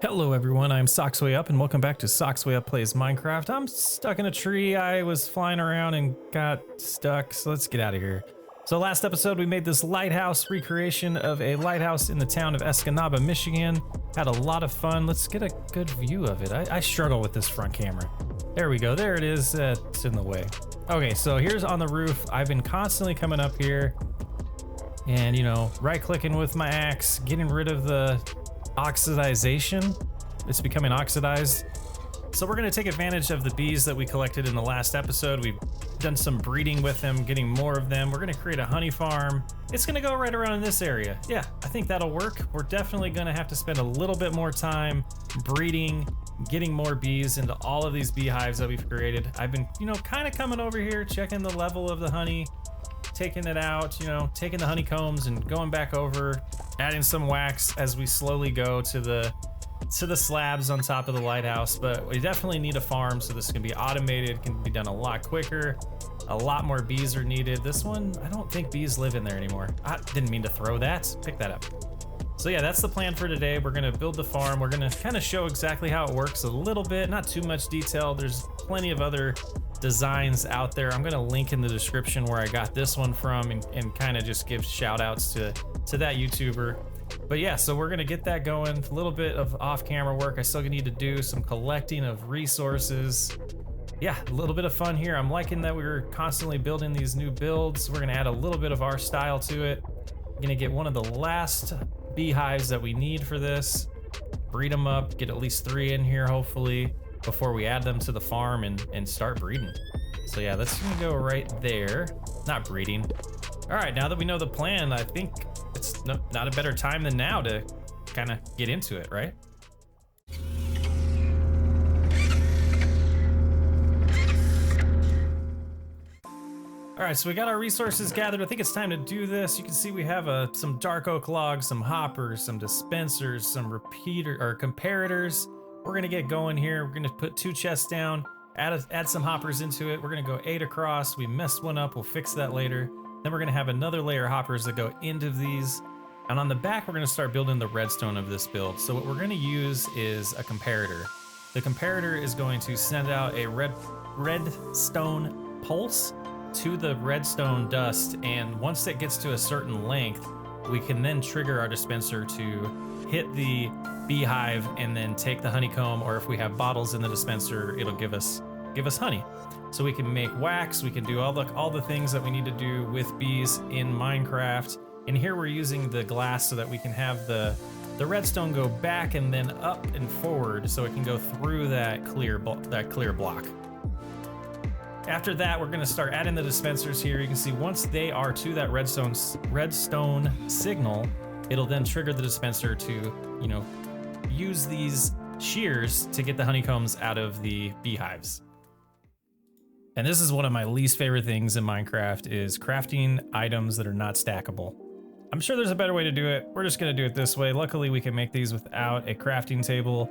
Hello everyone, I'm Socksway Up and welcome back to Socksway Up Plays Minecraft. I'm stuck in a tree. I was flying around and got stuck, so let's get out of here. So last episode we made this lighthouse recreation of a lighthouse in the town of Escanaba, Michigan. Had a lot of fun. Let's get a good view of it. I struggle with this front camera. There we go, there it is. It's in the way. Okay, so here's on the roof. I've been constantly coming up here and, you know, right-clicking with my axe, getting rid of the oxidization. It's becoming oxidized. So we're going to take advantage of the bees that we collected in the last episode. We've done some breeding with them, getting more of them. We're going to create a honey farm. It's going to go right around in this area. Yeah, I think that'll work. We're definitely going to have to spend a little bit more time breeding, getting more bees into all of these beehives that we've created. I've been, you know, kind of coming over here, checking the level of the honey, taking it out, you know, taking the honeycombs and going back over, adding some wax as we slowly go to the slabs on top of the lighthouse. But we definitely need a farm, so this can be automated, can be done a lot quicker. A lot more bees are needed. This one, I don't think bees live in there anymore. I didn't mean to throw that. Pick that up. So yeah, that's the plan for today. We're gonna build the farm. We're gonna kind of show exactly how it works a little bit, not too much detail. There's plenty of other designs out there. I'm gonna link in the description where I got this one from and kind of just give shout outs to that YouTuber. But yeah, so we're gonna get that going. A little bit of off-camera work I still need to do, some collecting of resources. Yeah, a little bit of fun here. I'm liking that we're constantly building these new builds. We're gonna add a little bit of our style to it. I'm gonna get one of the last beehives that we need for this, breed them up, get at least 3 in here hopefully before we add them to the farm and start breeding. So yeah, that's gonna go right there. Not breeding. All right, now that we know the plan, I think it's not a better time than now to kind of get into it, right? All right, so we got our resources gathered. I think it's time to do this. You can see we have some dark oak logs, some hoppers, some dispensers, some comparators. We're gonna get going here. We're gonna put 2 chests down, add some hoppers into it. We're gonna go 8 across. We messed one up, we'll fix that later. Then we're gonna have another layer of hoppers that go into these. And on the back, we're gonna start building the redstone of this build. So what we're gonna use is a comparator. The comparator is going to send out a redstone pulse to the redstone dust. And once it gets to a certain length, we can then trigger our dispenser to hit the beehive and then take the honeycomb, or if we have bottles in the dispenser, it'll give us honey. So we can make wax, we can do all the things that we need to do with bees in Minecraft. And here we're using the glass so that we can have the redstone go back and then up and forward so it can go through that clear block. After that, we're gonna start adding the dispensers here. You can see once they are to that redstone signal, it'll then trigger the dispenser to, you know, use these shears to get the honeycombs out of the beehives. And this is one of my least favorite things in Minecraft, is crafting items that are not stackable. I'm sure there's a better way to do it. We're just gonna do it this way. Luckily, we can make these without a crafting table.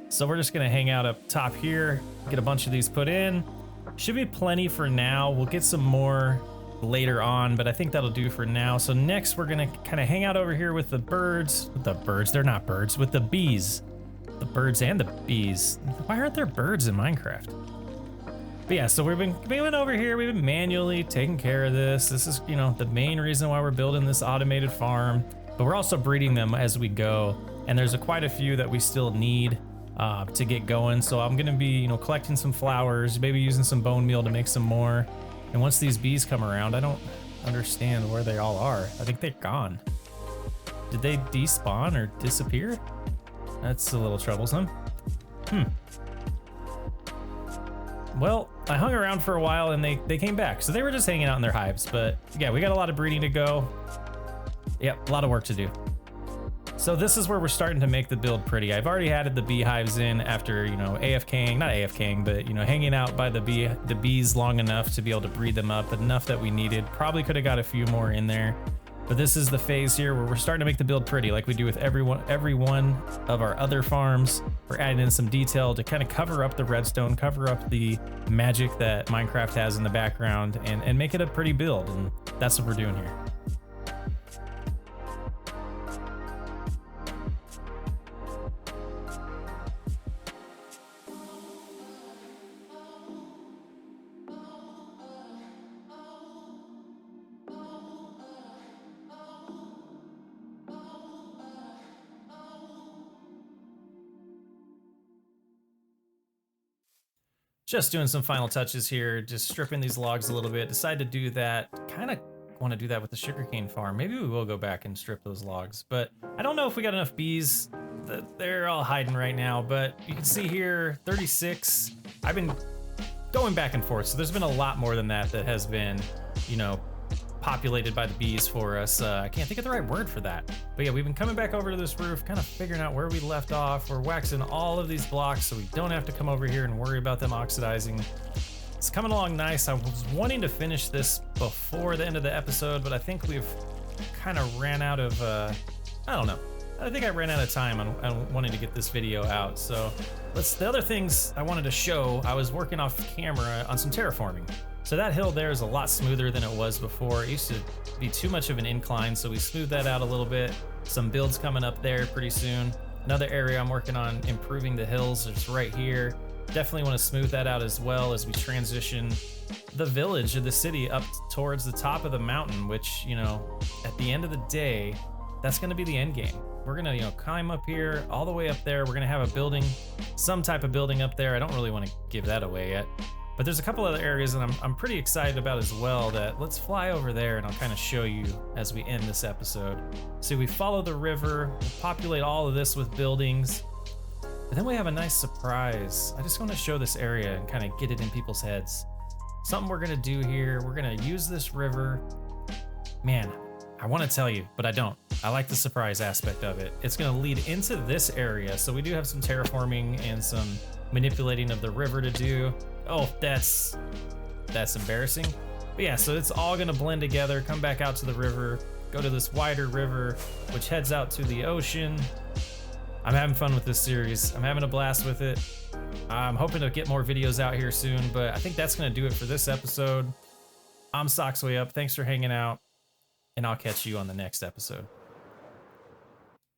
So we're just gonna hang out up top here, get a bunch of these put in. Should be plenty for now. We'll get some more later on, but I think that'll do for now. So next we're gonna kind of hang out over here with the birds. They're not birds, with the bees. The birds and the bees. Why aren't there birds in Minecraft? But yeah, so we've been over here, we've been manually taking care of this. This is, you know, the main reason why we're building this automated farm, but we're also breeding them as we go. And there's quite a few that we still need to get going. So I'm gonna be, you know, collecting some flowers, maybe using some bone meal to make some more. And once these bees come around, I don't understand where they all are. I think they're gone. Did they despawn or disappear? That's a little troublesome. Well, I hung around for a while and they came back. So they were just hanging out in their hives, but yeah, we got a lot of breeding to go. Yep, a lot of work to do. So this is where we're starting to make the build pretty. I've already added the beehives in after, you know, not AFKing, but, you know, hanging out by the bees long enough to be able to breed them up, enough that we needed. Probably could have got a few more in there. But this is the phase here where we're starting to make the build pretty, like we do with every one of our other farms. We're adding in some detail to kind of cover up the redstone, cover up the magic that Minecraft has in the background, and make it a pretty build. And that's what we're doing here. Just doing some final touches here, just stripping these logs a little bit. Decided to do that, kind of want to do that with the sugarcane farm. Maybe we will go back and strip those logs, but I don't know if we got enough bees. They're all hiding right now, but you can see here, 36. I've been going back and forth, so there's been a lot more than that that has been, you know, populated by the bees for us. I can't think of the right word for that. But yeah, we've been coming back over to this roof, kind of figuring out where we left off. We're waxing all of these blocks so we don't have to come over here and worry about them oxidizing. It's coming along nice. I was wanting to finish this before the end of the episode, but I think we've kind of ran out of, I don't know. I think I ran out of time on wanting to get this video out. So the other things I wanted to show, I was working off camera on some terraforming. So that hill there is a lot smoother than it was before. It used to be too much of an incline, so we smoothed that out a little bit. Some builds coming up there pretty soon. Another area I'm working on improving the hills is right here. Definitely want to smooth that out as well as we transition the village or the city up towards the top of the mountain, which, you know, at the end of the day, that's going to be the end game. We're going to, you know, climb up here all the way up there. We're going to have a building, some type of building up there. I don't really want to give that away yet. But there's a couple other areas that I'm pretty excited about as well that let's fly over there and I'll kind of show you as we end this episode. So we follow the river, we'll populate all of this with buildings, and then we have a nice surprise. I just want to show this area and kind of get it in people's heads. Something we're gonna do here, we're gonna use this river. Man, I want to tell you, but I don't. I like the surprise aspect of it. It's gonna lead into this area. So we do have some terraforming and some manipulating of the river to do. Oh, that's embarrassing. But yeah, so it's all gonna blend together, come back out to the river, go to this wider river, which heads out to the ocean. I'm having fun with this series. I'm having a blast with it. I'm hoping to get more videos out here soon, but I think that's gonna do it for this episode. I'm Socksway Up. Thanks for hanging out, and I'll catch you on the next episode.